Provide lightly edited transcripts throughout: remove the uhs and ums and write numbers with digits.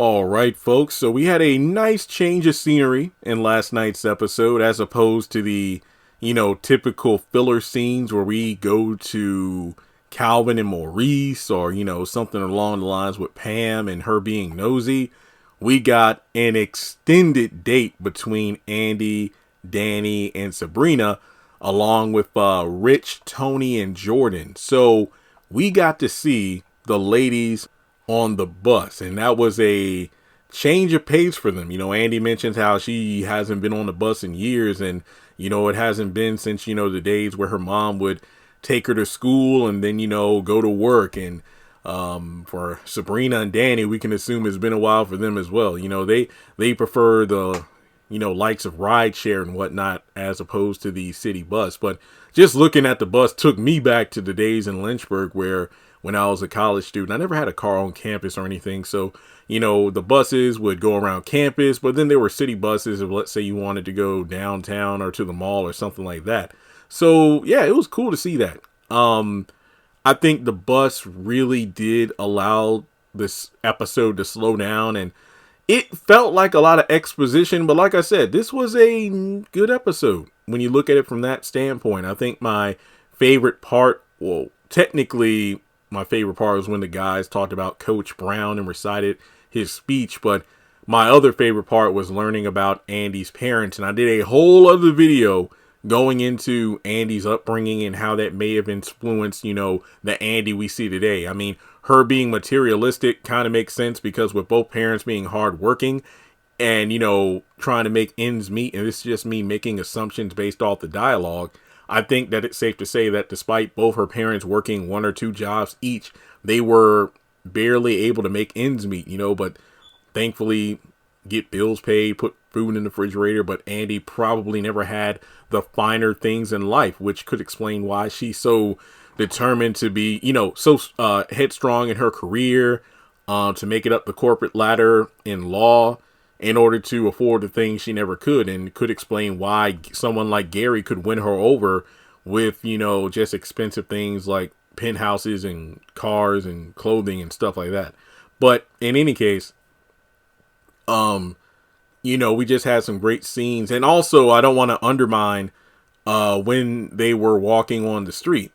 All right, folks. So we had a nice change of scenery in last night's episode as opposed to the, typical filler scenes where we go to Calvin and Maurice or, something along the lines with Pam and her being nosy. We got an extended date between Andy, Danny, and Sabrina, along with Rich, Tony, and Jordan. So we got to see the ladies on the bus, and that was a change of pace for them. Andy mentions how she hasn't been on the bus in years, and it hasn't been since the days where her mom would take her to school and then go to work. And for Sabrina and Danny, we can assume it's been a while for them as well. They prefer the likes of rideshare and whatnot as opposed to the city bus. But just looking at the bus took me back to the days in Lynchburg where when I was a college student, I never had a car on campus or anything. So, the buses would go around campus, but then there were city buses if, let's say, you wanted to go downtown or to the mall or something like that. So, yeah, it was cool to see that. I think the bus really did allow this episode to slow down, and it felt like a lot of exposition. But like I said, this was a good episode when you look at it from that standpoint. I think my favorite part, technically, my favorite part was when the guys talked about Coach Brown and recited his speech. But my other favorite part was learning about Andy's parents. And I did a whole other video going into Andy's upbringing and how that may have influenced, the Andy we see today. I mean, her being materialistic kind of makes sense because with both parents being hardworking and, trying to make ends meet. And this is just me making assumptions based off the dialogue. I think that it's safe to say that despite both her parents working one or two jobs each, they were barely able to make ends meet, but thankfully get bills paid, put food in the refrigerator. But Andy probably never had the finer things in life, which could explain why she's so determined to be, so headstrong in her career, to make it up the corporate ladder in law in order to afford the things she never could, and could explain why someone like Gary could win her over with, just expensive things like penthouses and cars and clothing and stuff like that. But in any case, we just had some great scenes. And also, I don't want to undermine when they were walking on the street.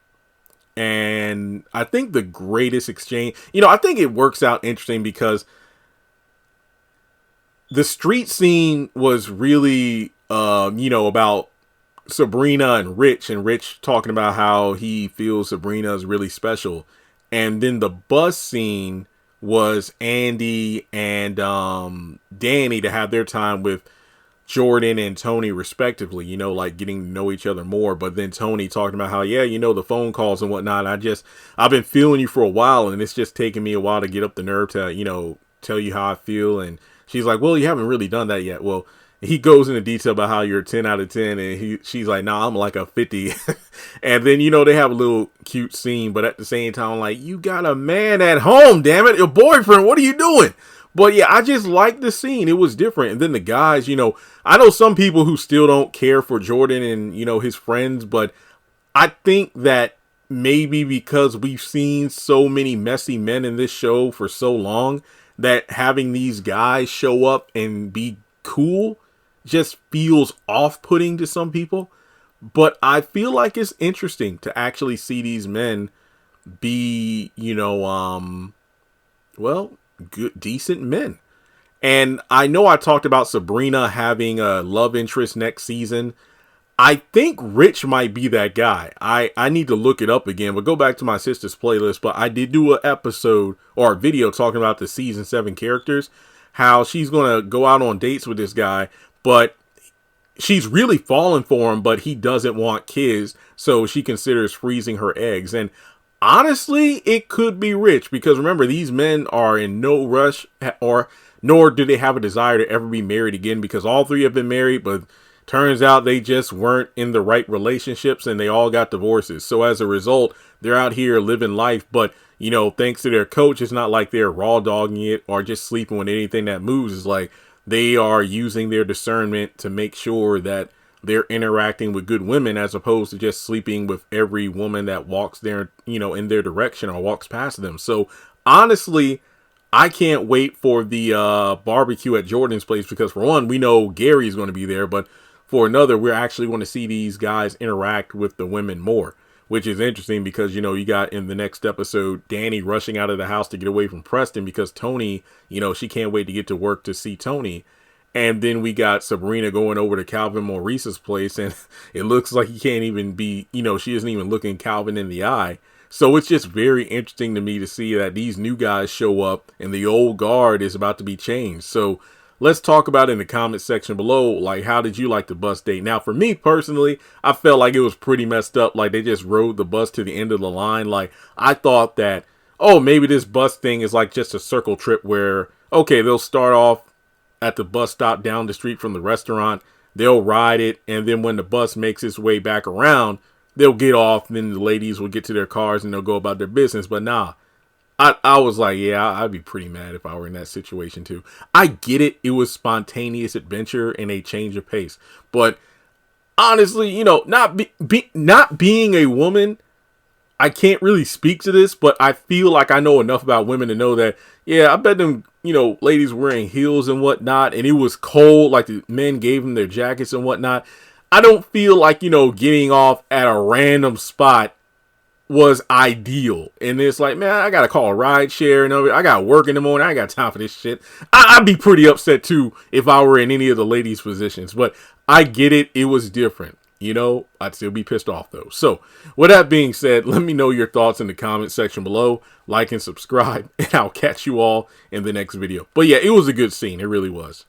And I think the greatest exchange, I think it works out interesting because the street scene was really, about Sabrina and Rich talking about how he feels Sabrina is really special. And then the bus scene was Andy and Danny to have their time with Jordan and Tony respectively, like getting to know each other more. But then Tony talking about how, the phone calls and whatnot. I've been feeling you for a while, and it's just taken me a while to get up the nerve to, tell you how I feel. And she's like, well, you haven't really done that yet. Well, he goes into detail about how you're a 10 out of 10. And she's like, nah, I'm like a 50. And then, they have a little cute scene. But at the same time, I'm like, you got a man at home, damn it. Your boyfriend. What are you doing? But yeah, I just like the scene. It was different. And then the guys, I know some people who still don't care for Jordan and, his friends. But I think that maybe because we've seen so many messy men in this show for so long, that having these guys show up and be cool just feels off-putting to some people. But I feel like it's interesting to actually see these men be, good, decent men. And I know I talked about Sabrina having a love interest next season. I think Rich might be that guy. I need to look it up again, but go back to my Sistas playlist. But I did do an episode or a video talking about the season 7 characters, how she's going to go out on dates with this guy, but she's really falling for him, but he doesn't want kids. So she considers freezing her eggs. And honestly, it could be Rich, because remember, these men are in no rush, nor do they have a desire to ever be married again, because all three have been married, but turns out they just weren't in the right relationships and they all got divorces. So as a result, they're out here living life. But, thanks to their coach, it's not like they're raw dogging it or just sleeping with anything that moves. It's like they are using their discernment to make sure that they're interacting with good women as opposed to just sleeping with every woman that walks there, in their direction or walks past them. So honestly, I can't wait for the barbecue at Jordan's place because, for one, we know Gary's going to be there, but for another, we're actually going to see these guys interact with the women more, which is interesting because, you know, you got in the next episode Danny rushing out of the house to get away from Preston because Tony, you know, she can't wait to get to work to see Tony. And then we got Sabrina going over to Calvin Maurice's place, and it looks like he can't even be, you know, she isn't even looking Calvin in the eye. So it's just very interesting to me to see that these new guys show up and the old guard is about to be changed. So let's talk about it in the comment section below. Like, how did you like the bus date? Now, for me personally, I felt like it was pretty messed up. Like, they just rode the bus to the end of the line. Like, I thought that, oh, maybe this bus thing is like just a circle trip where, okay, they'll start off at the bus stop down the street from the restaurant. They'll ride it. And then when the bus makes its way back around, they'll get off, and then the ladies will get to their cars and they'll go about their business. But nah, I was like, yeah, I'd be pretty mad if I were in that situation too. I get it. It was spontaneous adventure and a change of pace. But honestly, you know, not being a woman, I can't really speak to this, but I feel like I know enough about women to know that, yeah, I bet them, you know, ladies wearing heels and whatnot, and it was cold, like the men gave them their jackets and whatnot. I don't feel like, you know, getting off at a random spot was ideal. And it's like, man, I got to call a ride share and I got to work in the morning. I ain't got time for this shit. I'd be pretty upset too if I were in any of the ladies' positions. But I get it. It was different. You know, I'd still be pissed off though. So with that being said, let me know your thoughts in the comment section below. Like and subscribe, and I'll catch you all in the next video. But yeah, it was a good scene. It really was.